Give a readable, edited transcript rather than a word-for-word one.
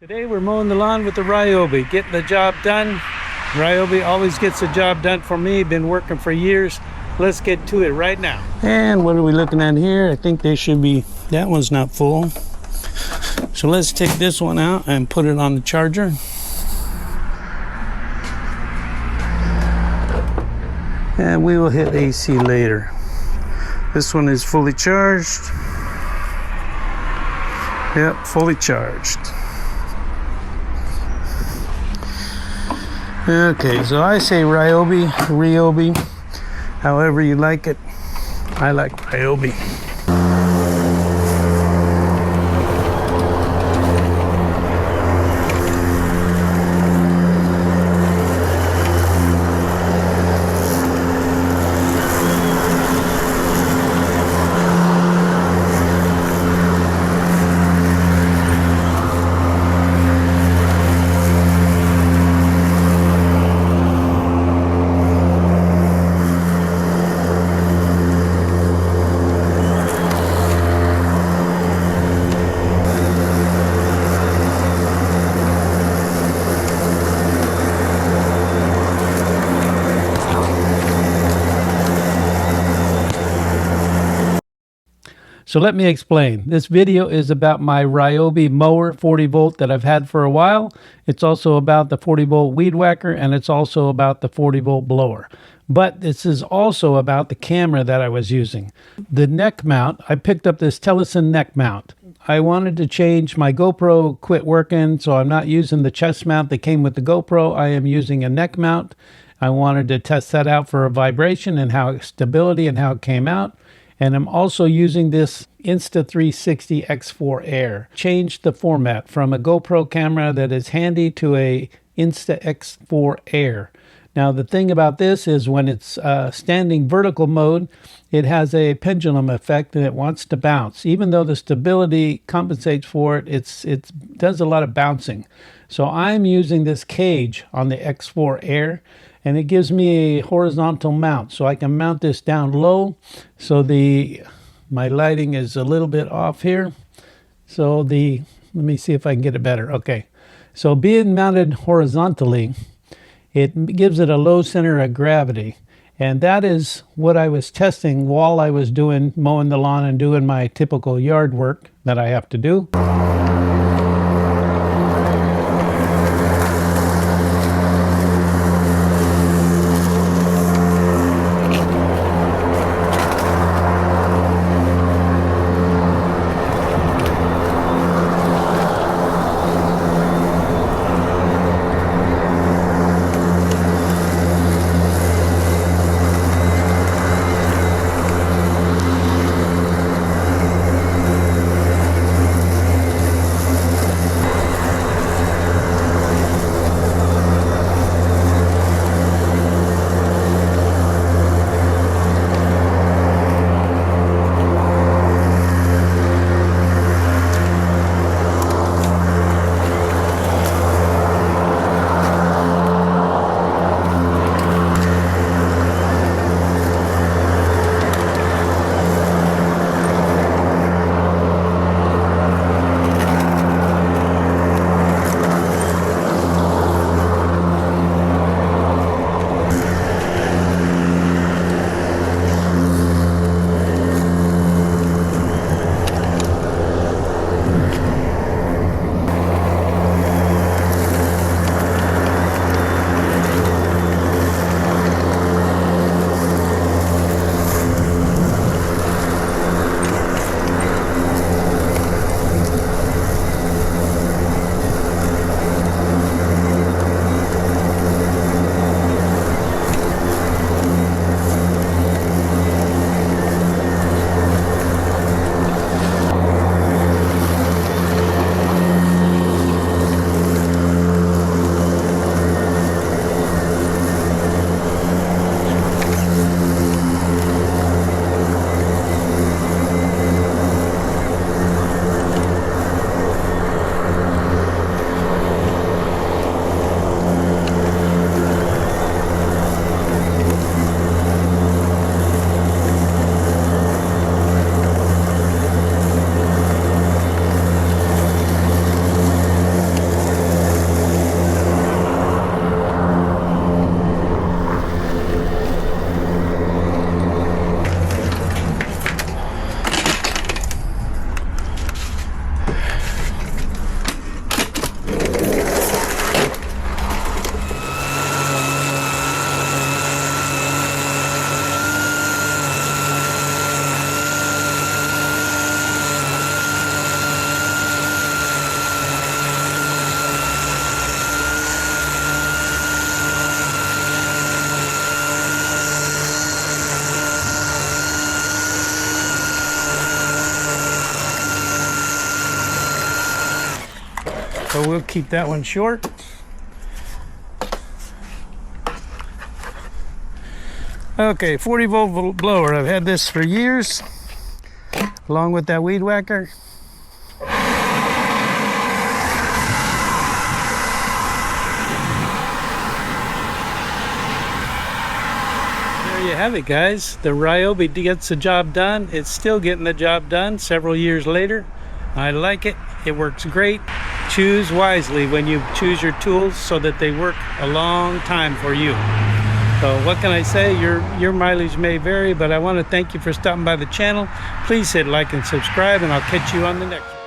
Today we're mowing the lawn with the Ryobi, getting the job done. Ryobi always gets the job done for me, been working for years. Let's get to it right now. And what are we looking at here? I think they should be, that one's not full. So let's take this one out and put it on the charger. And we will hit AC later. This one is fully charged. Yep, fully charged. Okay, so I say Ryobi, however you like it. I like Ryobi. So let me explain. This video is about my Ryobi mower 40 volt that I've had for a while. It's also about the 40 volt weed whacker, and it's also about the 40 volt blower. But this is also about the camera that I was using. The neck mount, I picked up this Teleson neck mount. I wanted to change, my GoPro quit working, so I'm not using the chest mount that came with the GoPro. I am using a neck mount. I wanted to test that out for a vibration and how stability and how it came out. And I'm also using this Insta360 X4 Air. Changed the format from a GoPro camera that is handy to a Insta X4 Air. Now the thing about this is when it's standing vertical mode, it has a pendulum effect and it wants to bounce. Even though the stability compensates for it, it does a lot of bouncing. So I'm using this cage on the X4 Air, and it gives me a horizontal mount, so I can mount this down low. So my lighting is a little bit off here. So let me see if I can get it better. Okay, so being mounted horizontally, it gives it a low center of gravity. And that is what I was testing while I was mowing the lawn and doing my typical yard work that I have to do. So we'll keep that one short. Okay, 40 volt blower. I've had this for years, along with that weed whacker. There you have it, guys. The Ryobi gets the job done. It's still getting the job done several years later. I like it. It works great. Choose wisely when you choose your tools so that they work a long time for you. So what can I say? Your mileage may vary, but I want to thank you for stopping by the channel. Please hit like and subscribe, and I'll catch you on the next one.